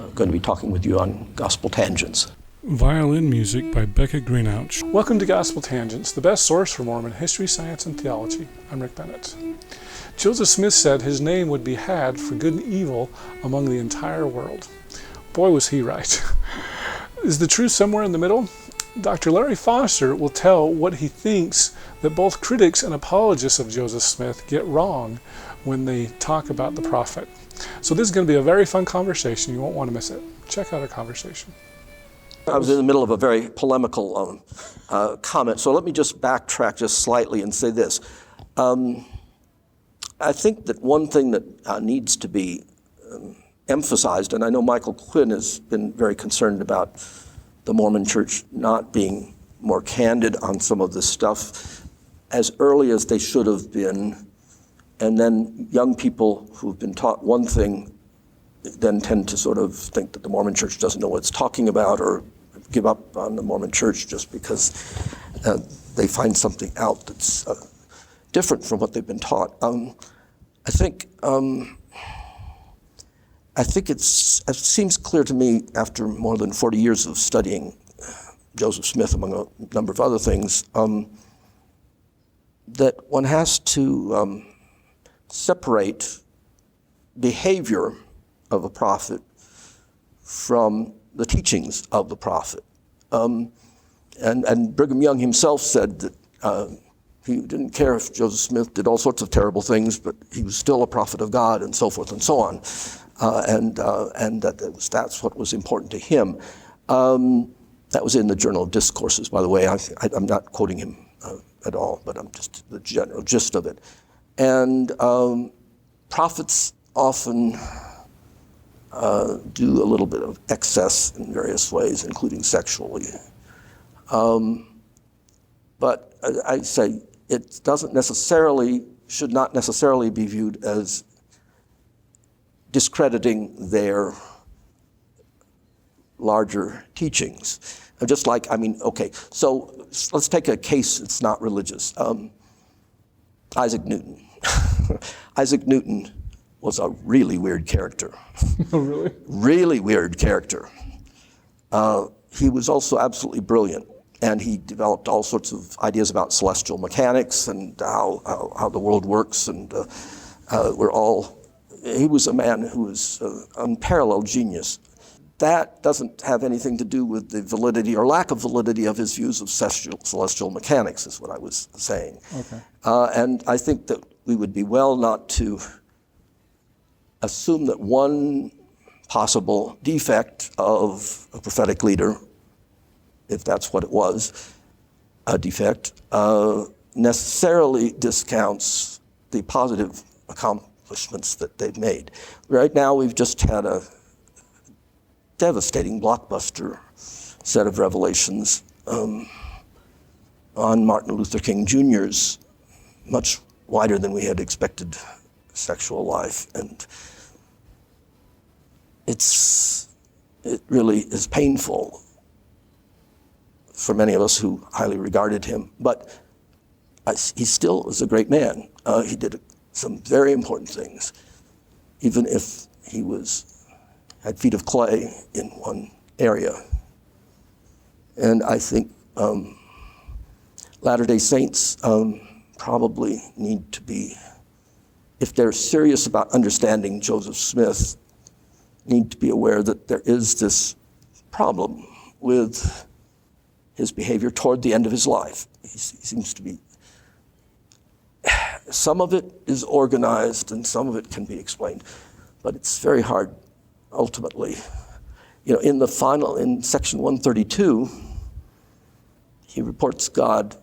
going to be talking with you on Gospel Tangents. Violin music by Becca Greenouch. Welcome to Gospel Tangents, the best source for Mormon history, science, and theology. I'm Rick Bennett. Joseph Smith said his name would be had for good and evil among the entire world. Boy, was he right. Is the truth somewhere in the middle? Dr. Larry Foster will tell what he thinks that both critics and apologists of Joseph Smith get wrong when they talk about the prophet. So this is going to be a very fun conversation. You won't want to miss it. Check out our conversation. I was in the middle of a very polemical comment, so let me just backtrack just slightly and say this. I think that one thing that needs to be emphasized, and I know Michael Quinn has been very concerned about the Mormon Church not being more candid on some of this stuff as early as they should have been, and then young people who've been taught one thing then tend to sort of think that the Mormon Church doesn't know what it's talking about or give up on the Mormon Church just because they find something out that's different from what they've been taught. I think it seems clear to me after more than 40 years of studying Joseph Smith, among a number of other things, that one has to separate behavior of a prophet from the teachings of the prophet. And Brigham Young himself said that he didn't care if Joseph Smith did all sorts of terrible things, but he was still a prophet of God, and so forth and so on. And that's what was important to him. That was in the Journal of Discourses, by the way. I'm not quoting him at all, but I'm just the general gist of it. And prophets often do a little bit of excess in various ways, including sexually. But I say it should not necessarily be viewed as discrediting their larger teachings. Just like, so let's take a case that's not religious. Isaac Newton. Isaac Newton was a really weird character. Oh, really? Really weird character. He was also absolutely brilliant, and he developed all sorts of ideas about celestial mechanics and how the world works, and he was a man who was unparalleled genius. That doesn't have anything to do with the validity or lack of validity of his views of celestial mechanics, is what I was saying. Okay. And I think that we would be well not to assume that one possible defect of a prophetic leader, if that's what it was, a defect, necessarily discounts the positive accomplishments that they've made. Right now, we've just had a devastating blockbuster set of revelations on Martin Luther King Jr.'s much wider than we had expected sexual life. And it really is painful for many of us who highly regarded him. But he still was a great man. He did some very important things, even if he had feet of clay in one area. And I think Latter-day Saints probably need to be, if they're serious about understanding Joseph Smith, need to be aware that there is this problem with his behavior toward the end of his life. He seems to be, some of it is organized and some of it can be explained, but it's very hard ultimately. In section 132, he reports God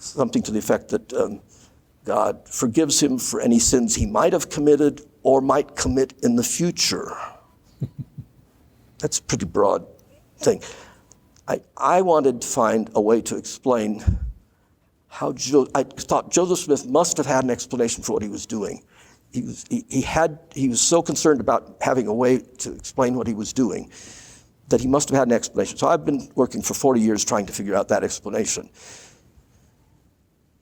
something to the effect that God forgives him for any sins he might have committed or might commit in the future. That's a pretty broad thing. I wanted to find a way to explain how I thought Joseph Smith must have had an explanation for what he was doing. He was so concerned about having a way to explain what he was doing that he must have had an explanation. So I've been working for 40 years trying to figure out that explanation.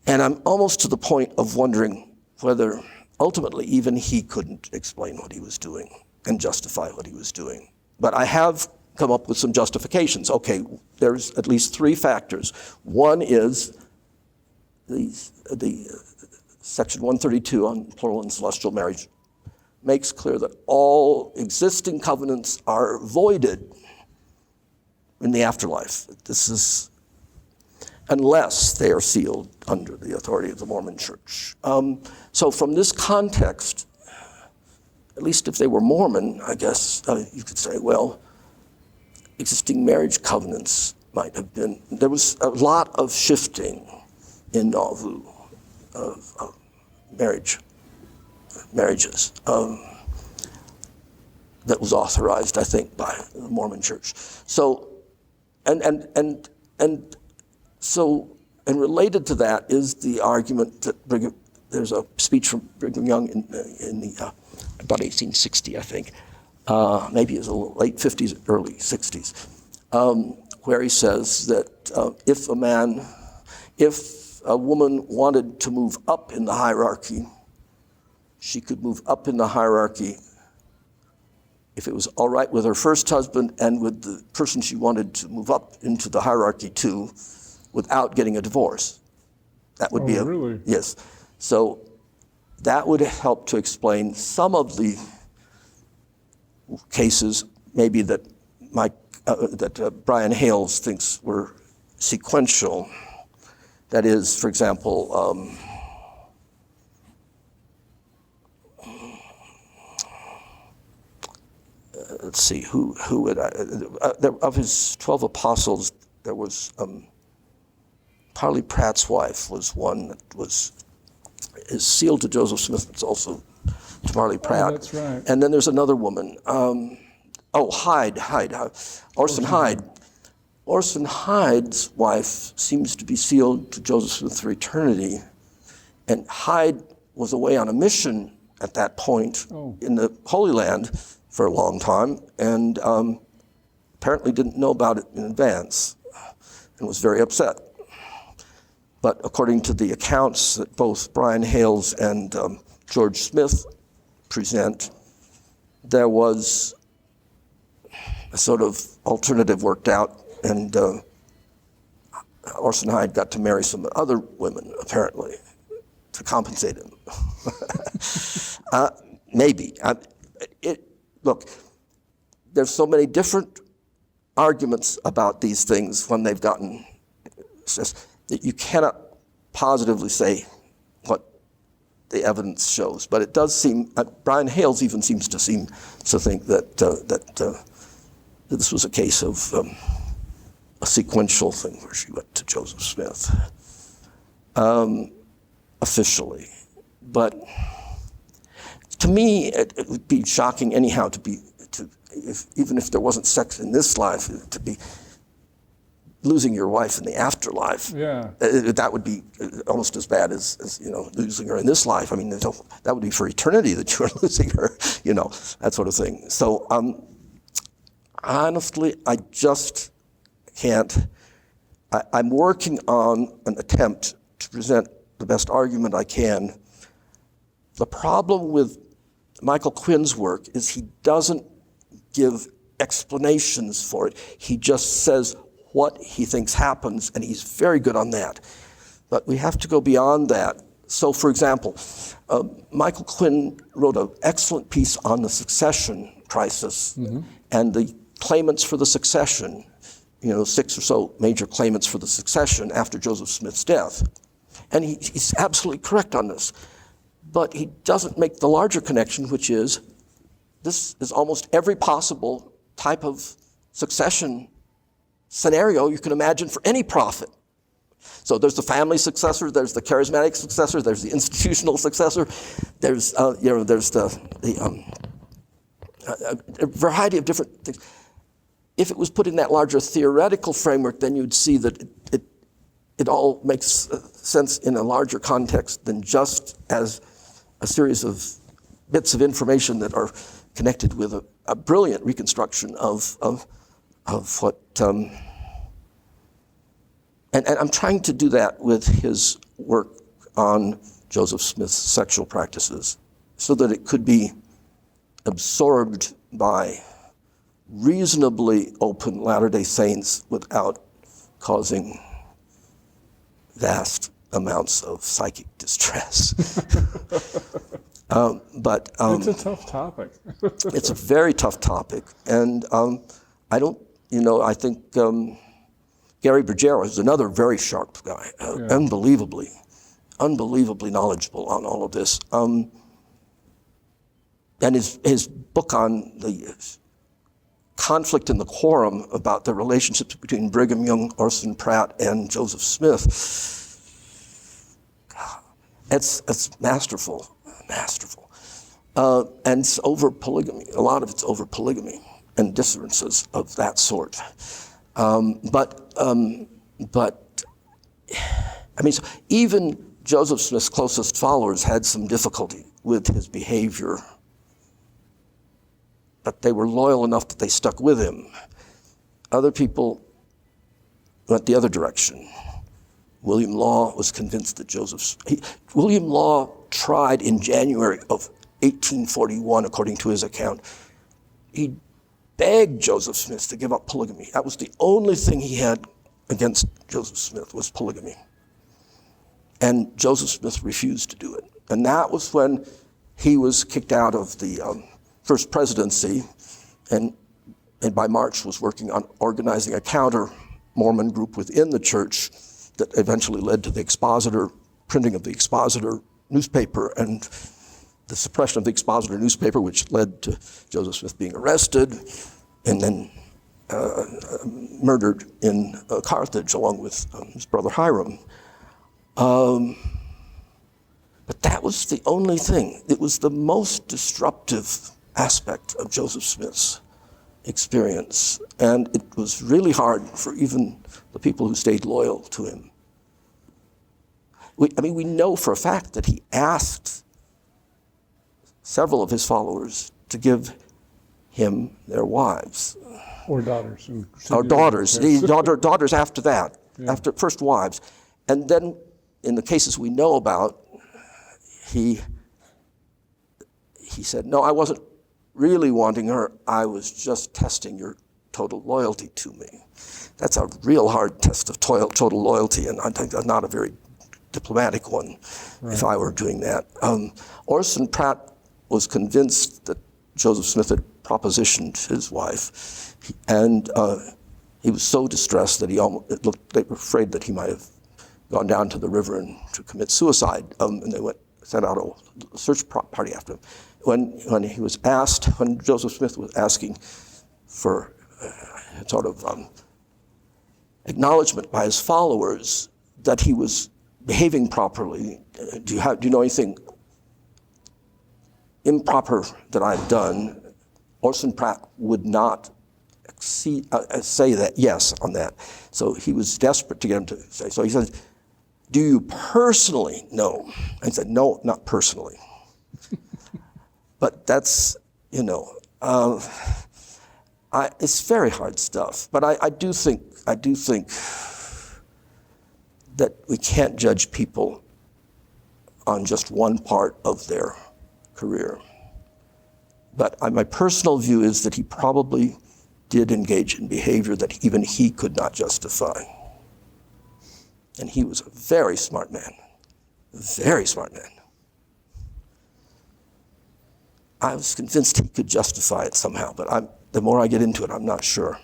And I'm almost to the point of wondering whether ultimately even he couldn't explain what he was doing. and justify what he was doing. But I have come up with some justifications. Okay, there's at least three factors. One is the Section 132 on plural and celestial marriage makes clear that all existing covenants are voided in the afterlife. This is unless they are sealed under the authority of the Mormon Church. So from this context, at least if they were Mormon, I guess you could say, well, existing marriage covenants might have been, there was a lot of shifting in Nauvoo of marriages that was authorized, I think, by the Mormon Church. So, and related to that is the argument that there's a speech from Brigham Young in about 1860, I think, maybe it was the late 50s, early 60s, where he says that if a woman wanted to move up in the hierarchy, she could move up in the hierarchy if it was all right with her first husband and with the person she wanted to move up into the hierarchy to without getting a divorce. That would be really? Yes. So that would help to explain some of the cases maybe that Brian Hales thinks were sequential. That is, for example, let's see, who would of his 12 apostles, there was Parley Pratt's wife was one that is sealed to Joseph Smith, but it's also to Parley Pratt. Oh, that's right. And then there's another woman, Orson Hyde. Orson Hyde's wife seems to be sealed to Joseph Smith for eternity, and Hyde was away on a mission at that point in the Holy Land for a long time, and apparently didn't know about it in advance and was very upset. But according to the accounts that both Brian Hales and George Smith present, there was a sort of alternative worked out, and Orson Hyde got to marry some other women, apparently, to compensate him. Maybe. Look, there's so many different arguments about these things when they've gotten, it's just that you cannot positively say what the evidence shows. But it does seem, Brian Hales even seems to think that this was a case of a sequential thing where she went to Joseph Smith officially. But to me, it would be shocking anyhow even if there wasn't sex in this life, to be losing your wife in the afterlife. Yeah. That would be almost as bad as losing her in this life. I mean, that would be for eternity that you are losing her, that sort of thing. So honestly, I just can't. I'm working on an attempt to present the best argument I can. The problem with Michael Quinn's work is he doesn't give explanations for it. He just says what he thinks happens, and he's very good on that. But we have to go beyond that. So, for example, Michael Quinn wrote an excellent piece on the succession crisis and the claimants for the succession, 6 or so major claimants for the succession after Joseph Smith's death. And he's absolutely correct on this. But he doesn't make the larger connection, which is this is almost every possible type of succession scenario you can imagine for any prophet. So there's the family successor, there's the charismatic successor, there's the institutional successor, there's a variety of different things. If it was put in that larger theoretical framework, then you'd see that it all makes sense in a larger context than just as a series of bits of information that are connected with a brilliant reconstruction of what. And I'm trying to do that with his work on Joseph Smith's sexual practices, so that it could be absorbed by reasonably open Latter-day Saints without causing vast amounts of psychic distress. But it's a tough topic. it's a very tough topic, and I don't, I think Gary Bergero is another very sharp guy, unbelievably knowledgeable on all of this. And his book on the conflict in the quorum about the relationships between Brigham Young, Orson Pratt, and Joseph Smith, it's masterful. And it's over polygamy. A lot of it's over polygamy and differences of that sort. But so even Joseph Smith's closest followers had some difficulty with his behavior, but they were loyal enough that they stuck with him. Other people went the other direction. William Law was convinced that William Law tried in January of 1841, according to his account. He begged Joseph Smith to give up polygamy. That was the only thing he had against Joseph Smith, was polygamy. And Joseph Smith refused to do it. And that was when he was kicked out of the first presidency, and by March was working on organizing a counter-Mormon group within the church that eventually led to the printing of the Expositor newspaper and the suppression of the Expositor newspaper, which led to Joseph Smith being arrested and then murdered in Carthage along with his brother Hiram. But that was the only thing. It was the most disruptive aspect of Joseph Smith's experience, and it was really hard for even the people who stayed loyal to him. We know for a fact that he asked several of his followers to give him their wives. Or daughters. Or daughters. Daughters after that, after first wives. And then in the cases we know about, he said, no, I wasn't really wanting her. I was just testing your total loyalty to me. That's a real hard test of total loyalty, and I think that's not a very diplomatic one, if I were doing that. Orson Pratt was convinced that Joseph Smith had propositioned his wife, and he was so distressed that they were afraid that he might have gone down to the river and to commit suicide, and they sent out a search party after him. When Joseph Smith was asking for sort of acknowledgement by his followers that he was behaving properly, do you know anything improper that I've done? Orson Pratt would not say that, yes, on that. So he was desperate to get him to say. So he said, do you personally know? I said, no, not personally. But that's, it's very hard stuff. But I do think that we can't judge people on just one part of their career. But my personal view is that he probably did engage in behavior that even he could not justify. And he was a very smart man, very smart man. I was convinced he could justify it somehow, but the more I get into it, I'm not sure.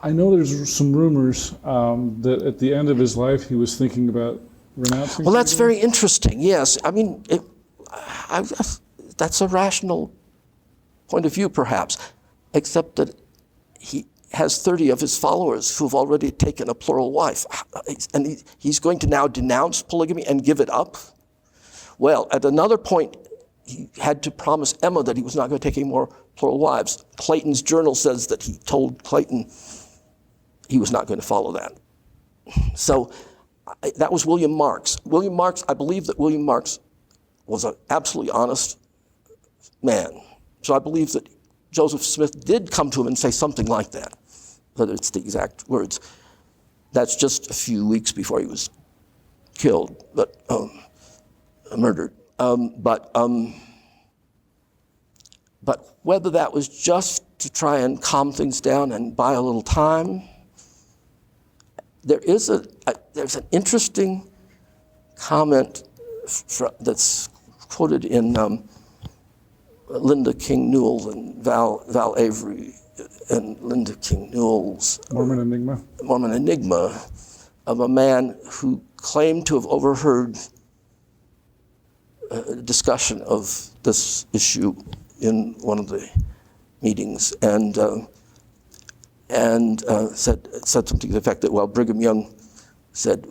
I know there's some rumors that at the end of his life he was thinking about renouncing. Well, that's very interesting, yes. I mean, that's a rational point of view, perhaps, except that he has 30 of his followers who've already taken a plural wife. And he's going to now denounce polygamy and give it up? Well, at another point, he had to promise Emma that he was not going to take any more plural wives. Clayton's journal says that he told Clayton he was not going to follow that. So that was William Marks. I believe that William Marks was an absolutely honest man. So I believe that Joseph Smith did come to him and say something like that, whether it's the exact words. That's just a few weeks before he was killed, but murdered. But whether that was just to try and calm things down and buy a little time, there's an interesting comment that's quoted in Linda King Newell and Val Avery and Linda King Newell's Mormon Enigma of a man who claimed to have overheard a discussion of this issue in one of the meetings, and said something to the effect that, well, Brigham Young said,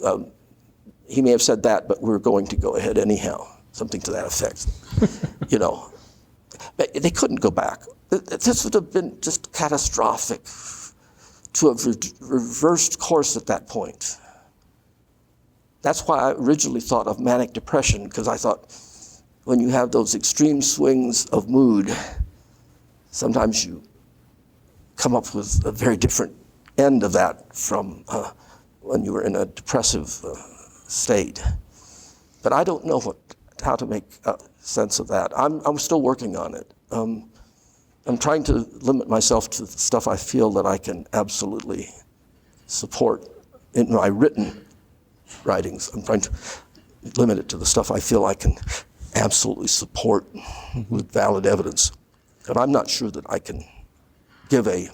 he may have said that, but we're going to go ahead anyhow, something to that effect. You know, but they couldn't go back. This would have been just catastrophic to have reversed course at that point. That's why I originally thought of manic depression, because I thought when you have those extreme swings of mood, sometimes you come up with a very different end of that from when you were in a depressive state. But I don't know how to make sense of that. I'm still working on it. I'm trying to limit myself to the stuff I feel that I can absolutely support in my written writings. I'm trying to limit it to the stuff I feel I can absolutely support with valid evidence. And I'm not sure that I can give a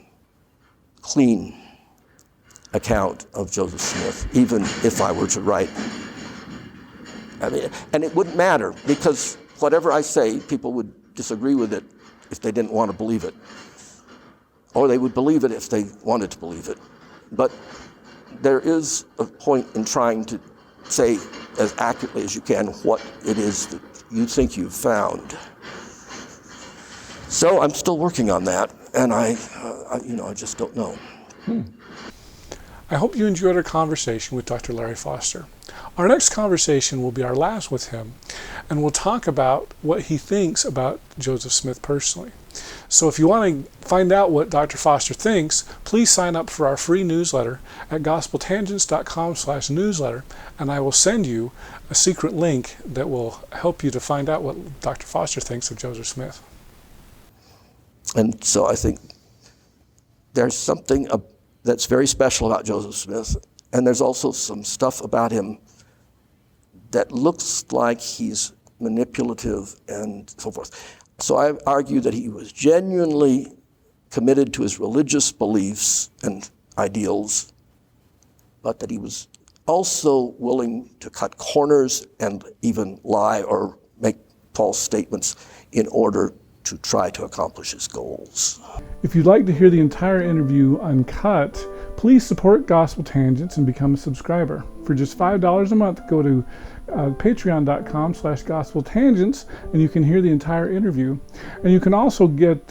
clean account of Joseph Smith, even if I were to write. I mean, and it wouldn't matter, because whatever I say, people would disagree with it if they didn't want to believe it. Or they would believe it if they wanted to believe it. But there is a point in trying to say as accurately as you can what it is that you think you've found. So I'm still working on that, and I just don't know. I hope you enjoyed our conversation with Dr. Larry Foster. Our next conversation will be our last with him, and we'll talk about what he thinks about Joseph Smith personally. So if you want to find out what Dr. Foster thinks, please sign up for our free newsletter at gospeltangents.com/newsletter, and I will send you a secret link that will help you to find out what Dr. Foster thinks of Joseph Smith. And so I think there's something that's very special about Joseph Smith, and there's also some stuff about him that looks like he's manipulative and so forth. So I argue that he was genuinely committed to his religious beliefs and ideals, but that he was also willing to cut corners and even lie or make false statements in order to try to accomplish his goals. If you'd like to hear the entire interview uncut, please support Gospel Tangents and become a subscriber. For just $5 a month, go to patreon.com/gospeltangents, and you can hear the entire interview. And you can also get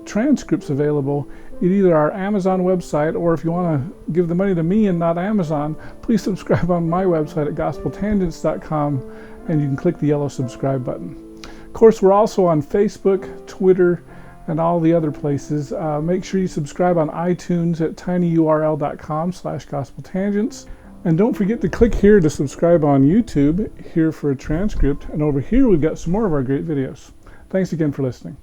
transcripts available at either our Amazon website, or if you want to give the money to me and not Amazon, please subscribe on my website at gospeltangents.com, and you can click the yellow subscribe button. Of course, we're also on Facebook, Twitter, and all the other places. Make sure you subscribe on iTunes at tinyurl.com/gospeltangents. And don't forget to click here to subscribe on YouTube, here for a transcript. And over here, we've got some more of our great videos. Thanks again for listening.